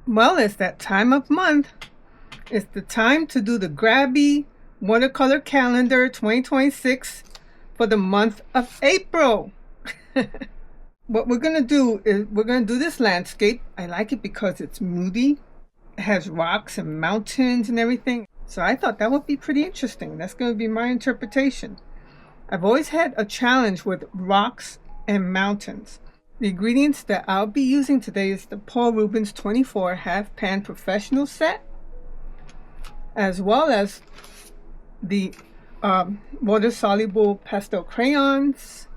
Well, it's that time of month. It's the time to do the Grabie Watercolor Calendar 2026 for the month of April. What we're going to do is we're going to do this landscape. I like it because it's moody. It has rocks and mountains and everything. So I thought that would be pretty interesting. That's going to be my interpretation. I've always had a challenge with rocks and mountains. The ingredients that I'll be using today is the Paul Rubens 24 half pan professional set, as well as the water soluble pastel crayons,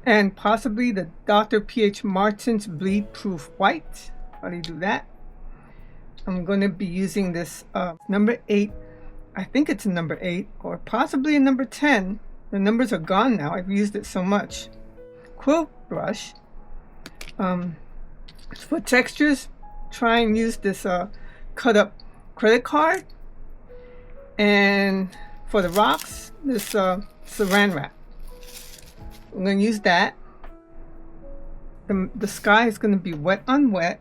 and possibly the Dr. P.H. Martin's bleed proof white. How do you do that? I'm going to be using this number 8. I think it's a number 8 or possibly a number 10. The numbers are gone now. I've used it so much. Quill brush. For textures, try and use this cut up credit card. And for the rocks, this saran wrap. I'm going to use that. The sky is going to be wet on wet.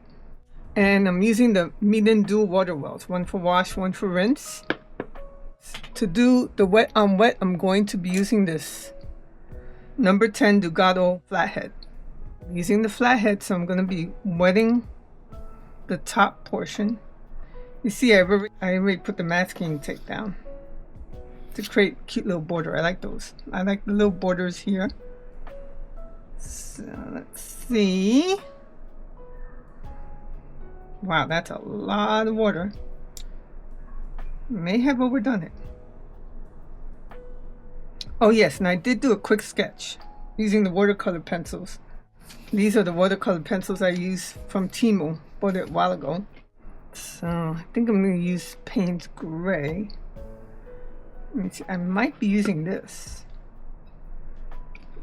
And I'm using the Moody Dual Water Wells, one for wash, one for rinse. To do the wet on wet, I'm going to be using this number 10 Dugato flathead. I'm using the flathead, so I'm going to be wetting the top portion. You see, I already put the masking tape down to create a cute little border. I like those. I like the little borders here. So let's see. Wow, that's a lot of water. May have overdone it. Oh yes, and I did do a quick sketch using the watercolor pencils. These are the watercolor pencils I used from Temu. Bought it a while ago. So I think I'm going to use Payne's Gray. Let me see. I might be using this.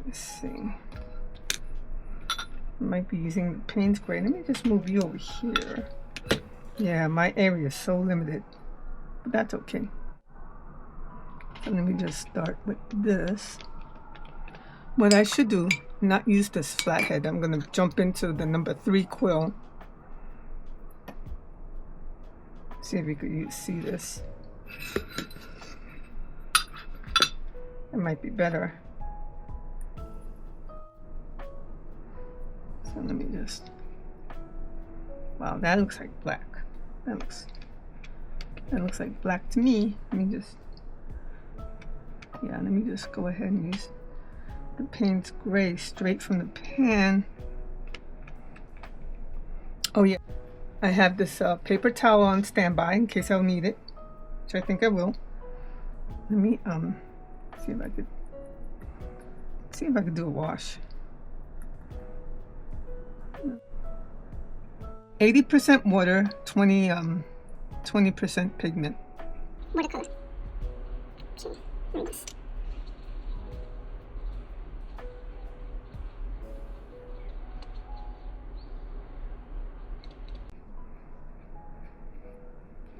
Let's see. I might be using the Payne's Gray. Let me just move you over here. Yeah, my area is so limited, but that's okay. So let me just start with this. What I should do, not use this flathead. I'm going to jump into the number 3 quill. See if we could see this. It might be better. So let me just, wow, that looks like black. That looks like black to me. Let me just go ahead and use the Payne's Gray straight from the pan. Oh yeah, I have this paper towel on standby in case I'll need it, which I think I will. Let me see if I could do a wash. 80% water, 20% pigment. Watercolor. Okay, let me just.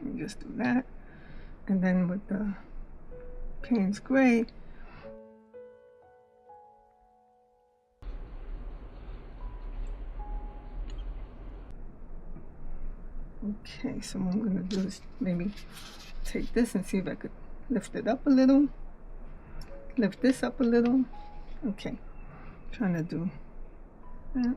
Let me just do that. And then with the Payne's Gray, okay, so what I'm going to do is maybe take this and see if I could lift it up a little. Lift this up a little. Okay, trying to do that.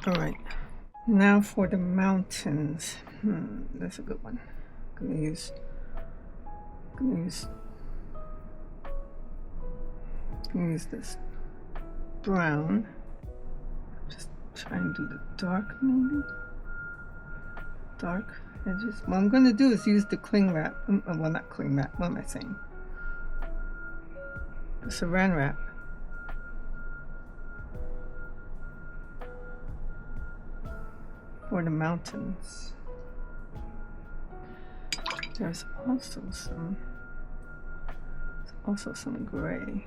All right, now for the mountains. That's a good one. I'm gonna use this brown. Just try and do the dark, maybe dark edges. What I'm gonna do is use the cling wrap. Well, not cling wrap. What am I saying? The saran wrap. for the mountains. There's also some gray.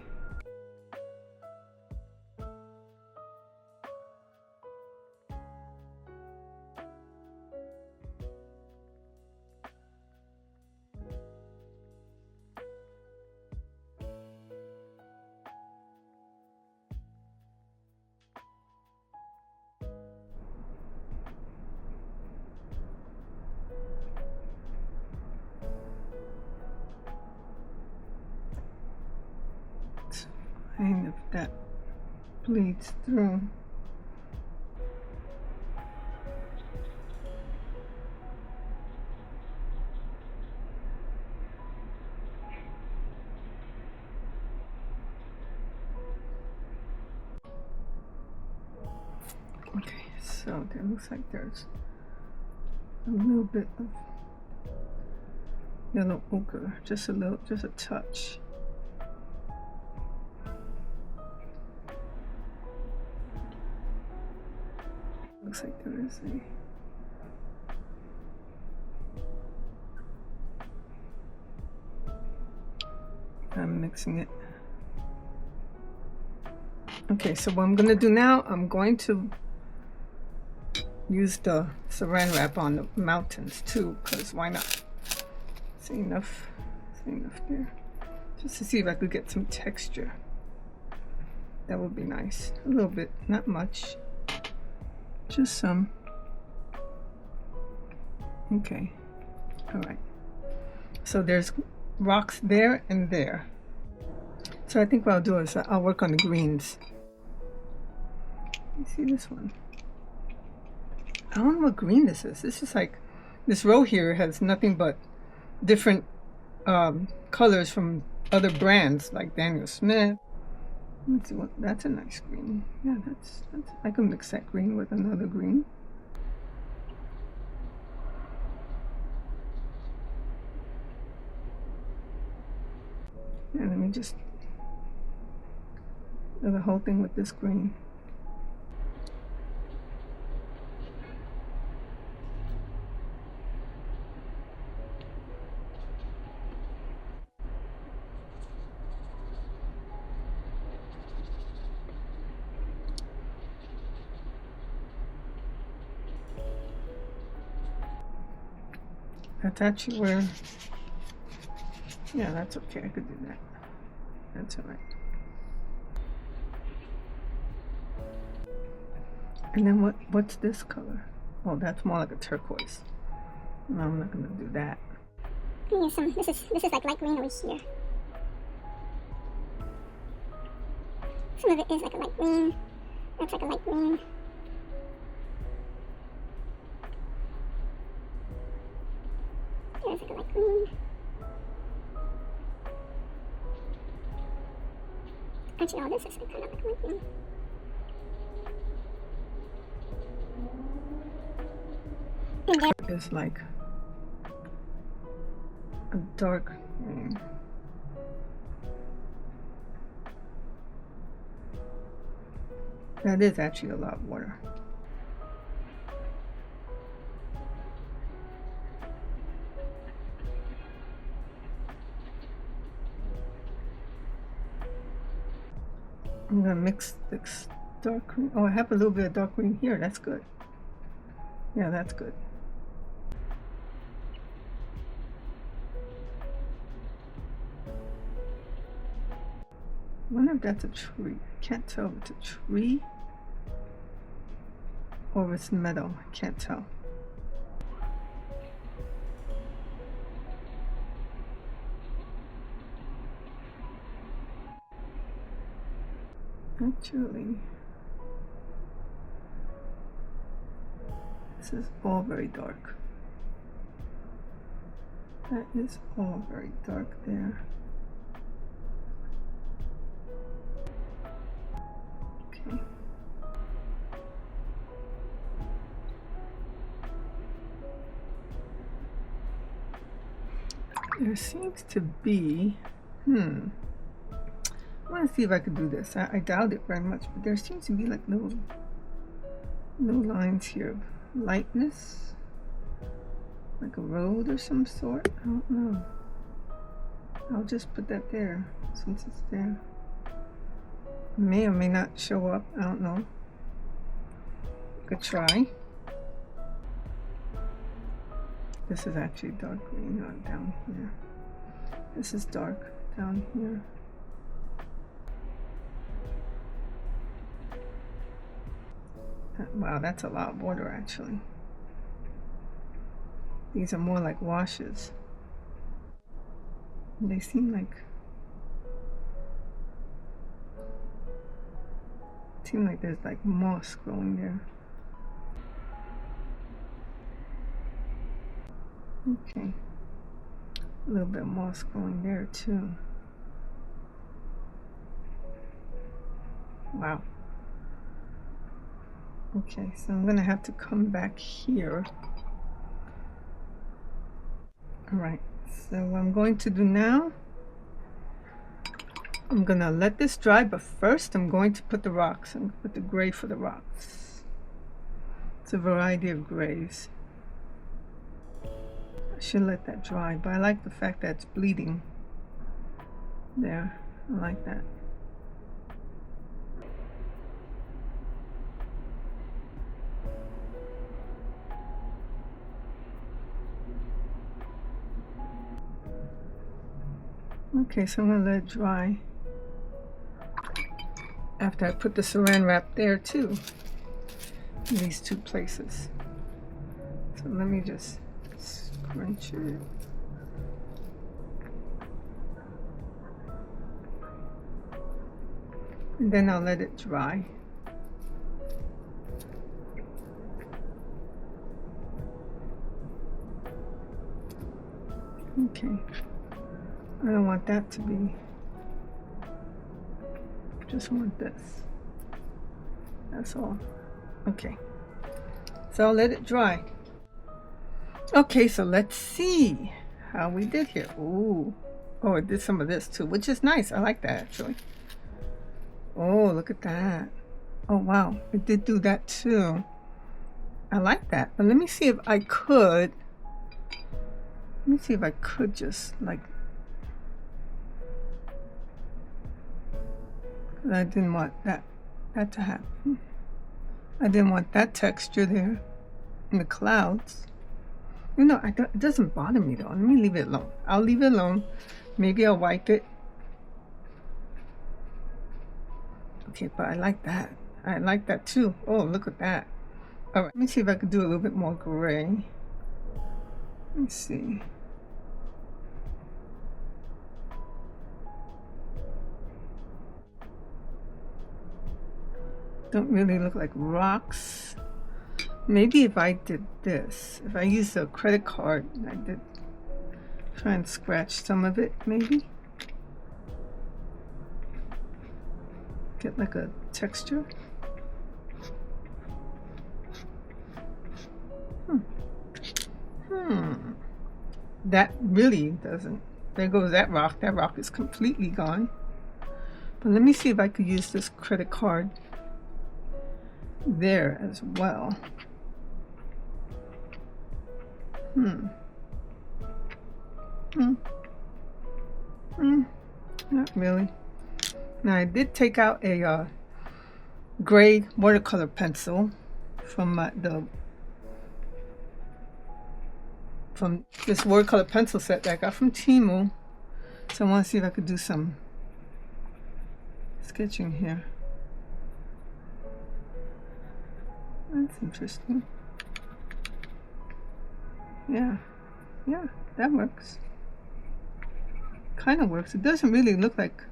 And if that bleeds through. Okay, so there looks like there's a little bit of yellow ochre, just a touch. Looks like there is I'm mixing it. Okay, so what I'm going to do now, I'm going to use the saran wrap on the mountains too, because why not? See enough there. Just to see if I could get some texture. That would be nice. A little bit, not much. Just some. Okay. All right. So there's rocks there and there. So I think what I'll do is I'll work on the greens. You see this one? I don't know what green this is. This is like, this row here has nothing but different colors from other brands like Daniel Smith. Let's see what, that's a nice green. Yeah, that's I can mix that green with another green. Yeah, let me just do the whole thing with this green. That's actually where, yeah, that's okay, I could do that. That's all right. And then what's this color? Oh, that's more like a turquoise. No, I'm not gonna do that. This is like light green over here. Some of it is like a light green. That's like a light green. There's like a light green. Actually, all this is kind of like light green. And there is like a dark green. That is actually a lot of water. I'm gonna mix this dark green. Oh, I have a little bit of dark green here. That's good. Yeah, that's good. I wonder if that's a tree. I can't tell if it's a tree or if it's metal. I can't tell. Actually, this is all very dark. That is all very dark there. Okay. There seems to be, I want to see if I could do this. I doubt it very much, but there seems to be like little lines here lightness, like a road or some sort. I don't know. I'll just put that there since it's there. May or may not show up. I don't know. Could try. This is actually dark green, not down here. This is dark down here. Wow, that's a lot of water actually. These are more like washes. They seem like there's like moss growing there. Okay, a little bit of moss growing there too. Wow. Okay, so I'm gonna have to come back here. All right, so what I'm going to do now, I'm gonna let this dry, but first I'm going to put the rocks and put the gray for the rocks. It's a variety of grays. I should let that dry, but I like the fact that it's bleeding. There, I like that. Okay, so I'm gonna let it dry after I put the saran wrap there too, in these two places. So let me just scrunch it. And then I'll let it dry. Okay. I don't want that to be, just want this. That's all. Okay. So I'll let it dry. Okay, so let's see how we did here. Ooh. Oh, it did some of this too, which is nice. I like that actually. Oh, look at that. Oh, wow. It did do that too. I like that. But let me see if I could. Let me see if I could just like. I didn't want that to happen. I didn't want that texture there in the clouds. You know, it doesn't bother me though. Let me leave it alone. I'll leave it alone. Maybe I'll wipe it. Okay, but I like that. I like that too. Oh, look at that. All right, let me see if I could do a little bit more gray. Let's see. Don't really look like rocks. Maybe if I did this, if I used a credit card, I did try and scratch some of it, maybe. Get like a texture. That really doesn't. There goes that rock. That rock is completely gone. But let me see if I could use this credit card there as well. Not really. Now I did take out a gray watercolor pencil from from this watercolor pencil set that I got from Temu. So I want to see if I could do some sketching here. That's interesting. Yeah, that works. Kind of works. It doesn't really look like.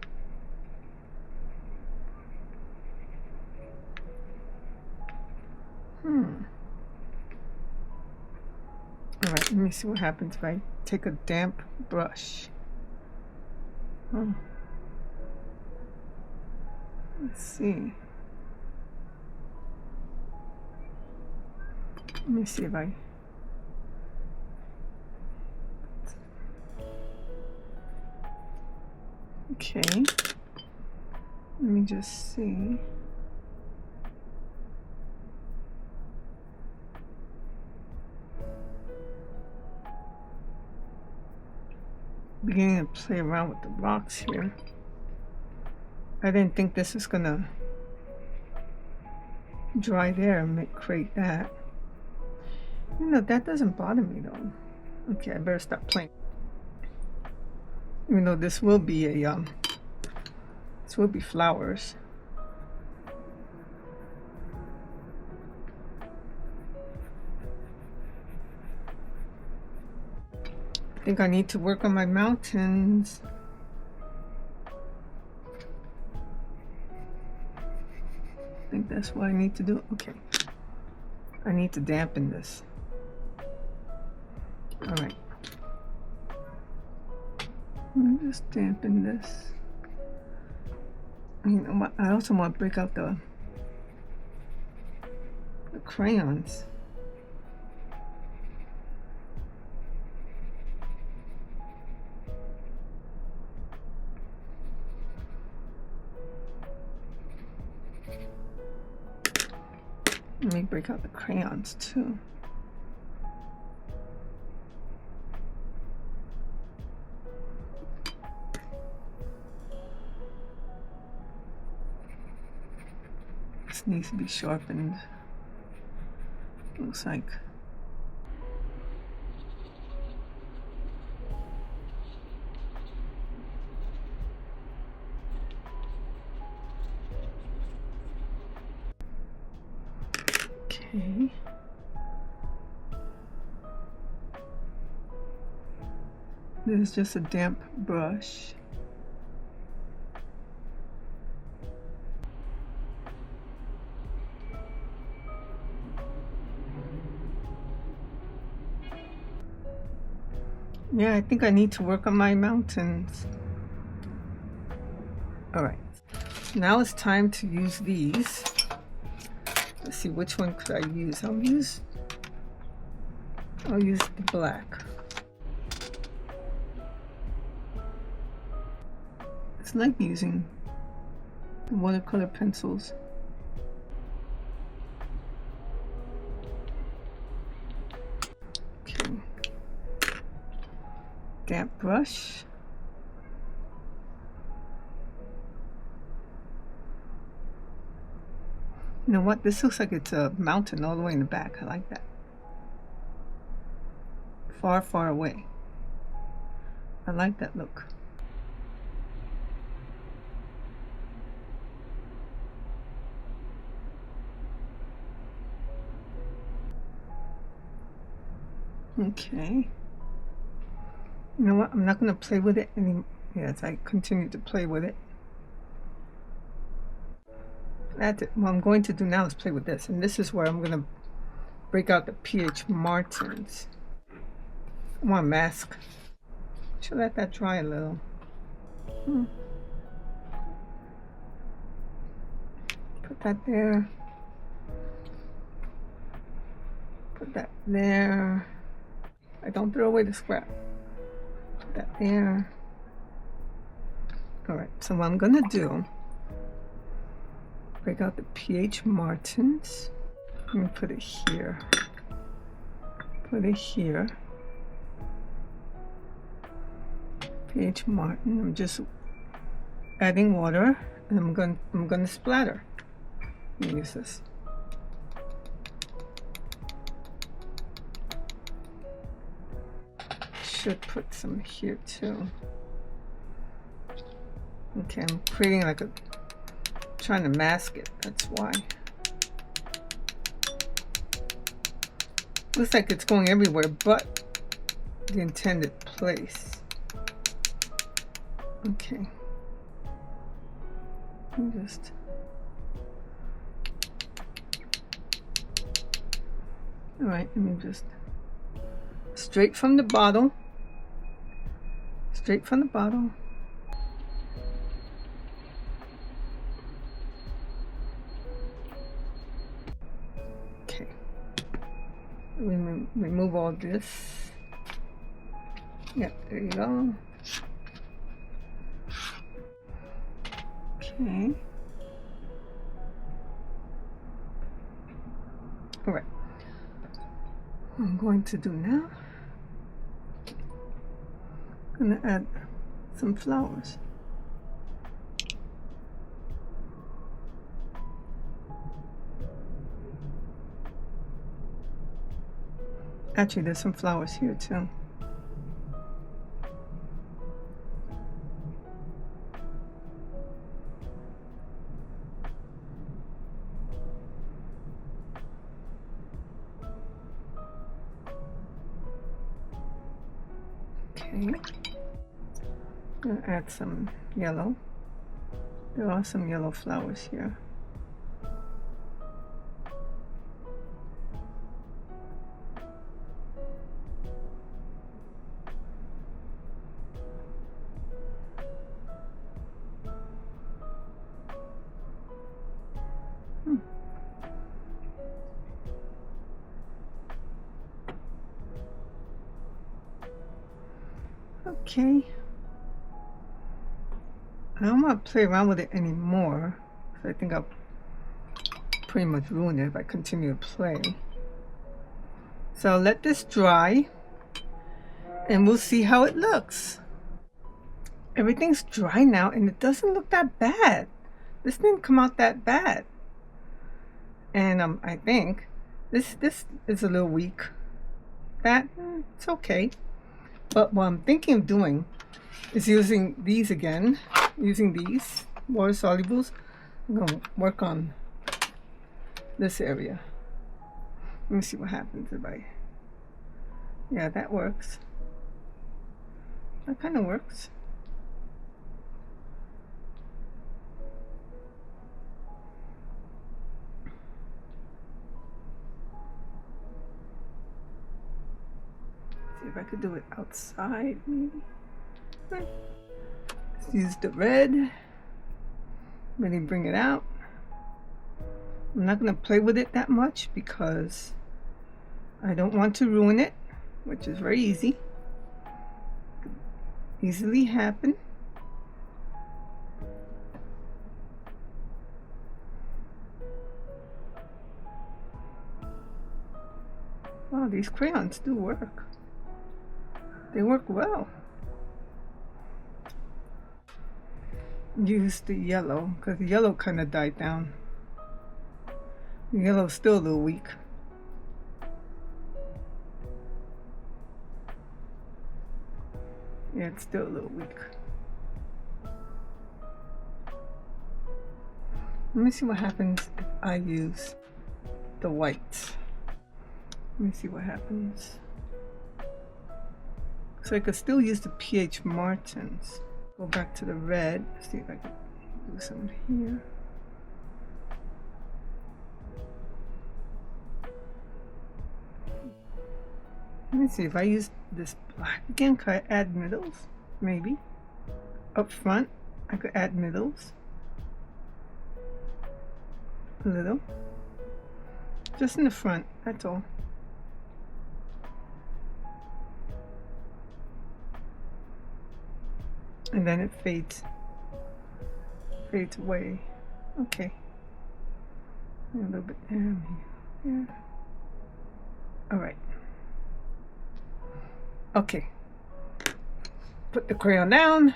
All right, let me see what happens if I take a damp brush. Let's see. Let me see if I. Okay. Let me just see. beginning to play around with the rocks here. I didn't think this was gonna dry there and create that. You know, that doesn't bother me though. Okay, I better stop playing. Even though this will be a this will be flowers. I think I need to work on my mountains. I think that's what I need to do. Okay. I need to dampen this. All right. Let me just dampen this. I also want to break out the crayons. Let me break out the crayons too. This needs to be sharpened. Looks like. Okay. This is just a damp brush. Yeah, I think I need to work on my mountains. All right, now it's time to use these. Let's see, which one could I use? I'll use the black. It's like using the watercolor pencils. Okay. Damp brush. You know what? This looks like it's a mountain all the way in the back. I like that. Far, far away. I like that look. Okay. You know what? I'm not going to play with it anymore. Yes, I continue to play with it. That's it. What I'm going to do now is play with this. And this is where I'm going to break out the PH Martins. I want to mask. Should let that dry a little. Put that there. Put that there. I don't throw away the scrap. Put that there. Alright, so what I'm gonna do, break out the PH Martins. Let me put it here. Put it here. PH Martin. I'm just adding water, and I'm gonna splatter. Let me use this. Should put some here too. Okay, I'm creating like a, trying to mask it, that's why. Looks like it's going everywhere but the intended place. Okay. Just alright, let me just straight from the bottle. Straight from the bottle. Okay. Remove all this. Yep, there you go. Okay. All right. What I'm going to do now, I'm going to add some flowers. Actually, there's some flowers here too. Okay, I'm gonna add some yellow. There are some yellow flowers here. Okay, I don't want to play around with it anymore, so I think I'll pretty much ruin it if I continue to play. So I'll let this dry and we'll see how it looks. Everything's dry now and it doesn't look that bad. This didn't come out that bad. And I think this is a little weak. It's okay. But what I'm thinking of doing is using these again, using these water solubles. I'm going to work on this area. Let me see what happens if I, yeah, that works. That kind of works. See if I could do it outside, maybe. Let's use the red. Really bring it out. I'm not going to play with it that much because I don't want to ruin it, which is very easy. Could easily happen. Wow, these crayons do work. They work well. Use the yellow because the yellow kind of died down. The yellow's still a little weak. Yeah, it's still a little weak. Let me see what happens if I use the white. Let me see what happens. So I could still use the PH Martins. Go back to the red. See if I can do some here. Let me see if I use this black again. Could I add middles? Maybe. Up front, I could add middles. A little. Just in the front, that's all. And then it fades away. Okay. A little bit there, maybe here. All right. Okay. Put the crayon down.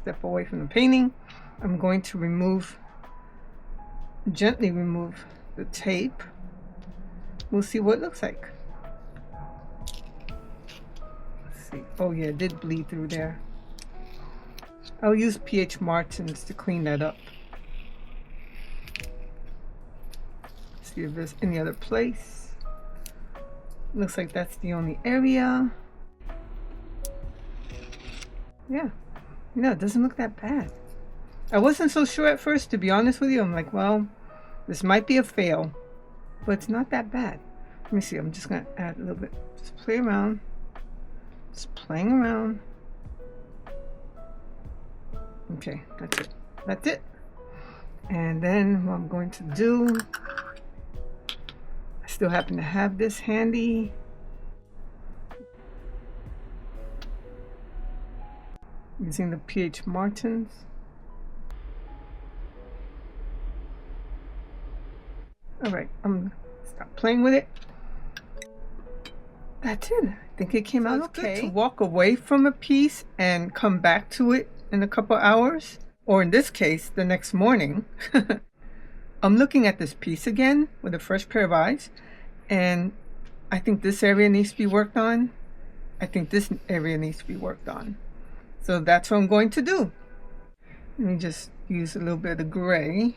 Step away from the painting. I'm going to gently remove the tape. We'll see what it looks like. Let's see. Oh yeah, it did bleed through there. I'll use PH Martins to clean that up. See if there's any other place. Looks like that's the only area. Yeah, it doesn't look that bad. I wasn't so sure at first, to be honest with you. I'm like, well, this might be a fail, but it's not that bad. Let me see, I'm just gonna add a little bit. Just play around. Just playing around. Okay, that's it. That's it. And then what I'm going to do, I still happen to have this handy. Using the PH Martins. Alright, I'm gonna stop playing with it. That's it. I think it came out okay. It's good to walk away from a piece and come back to it in a couple hours, or in this case, the next morning, I'm looking at this piece again with a fresh pair of eyes, and I think this area needs to be worked on. I think this area needs to be worked on. So that's what I'm going to do. Let me just use a little bit of gray.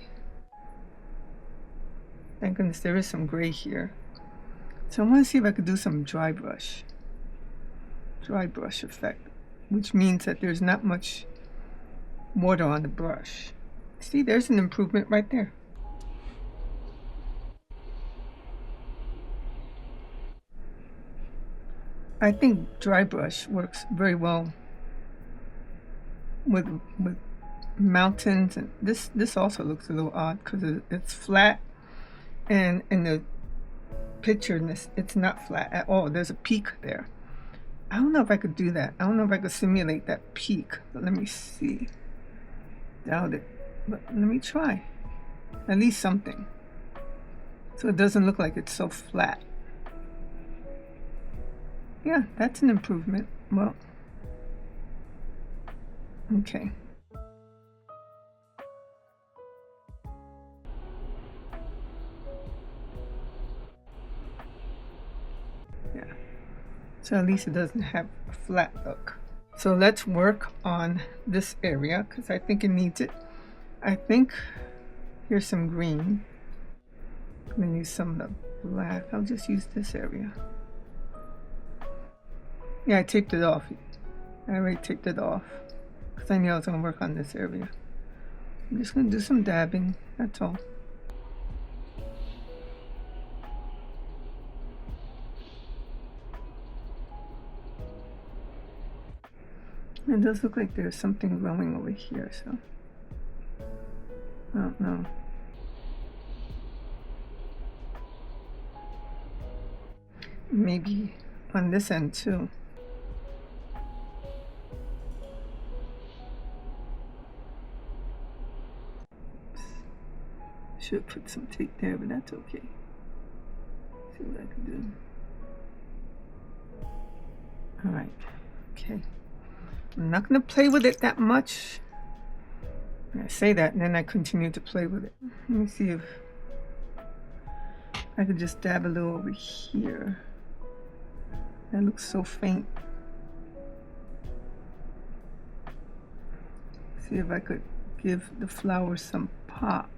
Thank goodness there is some gray here. So I want to see if I could do some dry brush effect, which means that there's not much water on the brush. See, there's an improvement right there. I think dry brush works very well with mountains, and this also looks a little odd because it's flat, and in the picture it's not flat at all. There's a peak there. I don't know if I could do that. I don't know if I could simulate that peak, but let me see. Doubt it, but let me try at least something so it doesn't look like it's so flat. Yeah, that's an improvement. Well, okay. Yeah, so at least it doesn't have a flat look. So let's work on this area because I think it needs it. I think here's some green. I'm gonna use some of the black. I'll just use this area. Yeah, I taped it off. I already taped it off because I knew I was going to work on this area. I'm just going to do some dabbing, that's all. It does look like there's something growing over here, so I don't know. Maybe on this end too. Should put some tape there, but that's okay. See what I can do. All right, okay. I'm not gonna play with it that much. I say that and then I continue to play with it. Let me see if I could just dab a little over here. That looks so faint. See if I could give the flowers some pop.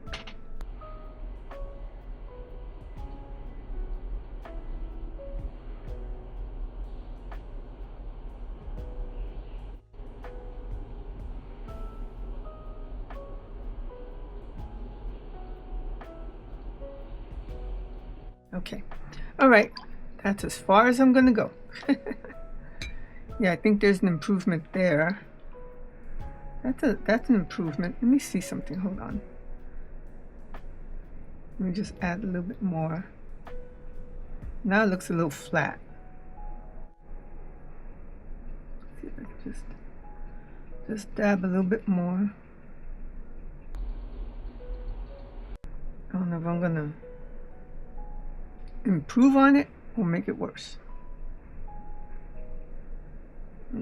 Okay, all right, that's as far as I'm gonna go. Yeah, I think there's an improvement there. That's an improvement. Let me see something, hold on. Let me just add a little bit more. Now it looks a little flat. See if I can just dab a little bit more. I don't know if I'm gonna improve on it or make it worse.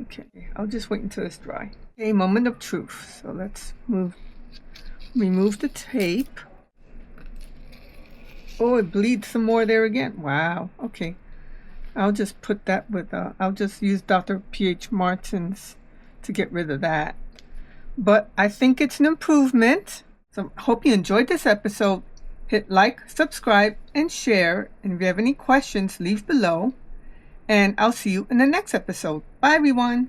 Okay, I'll just wait until it's dry. Okay, moment of truth. So let's remove the tape. Oh, it bleeds some more there again. Wow. Okay, I'll just put that with I'll just use Dr. P.H. Martin's to get rid of that. But I think it's an improvement. So I hope you enjoyed this episode. Hit like, subscribe, and share. And if you have any questions, leave below. And I'll see you in the next episode. Bye, everyone.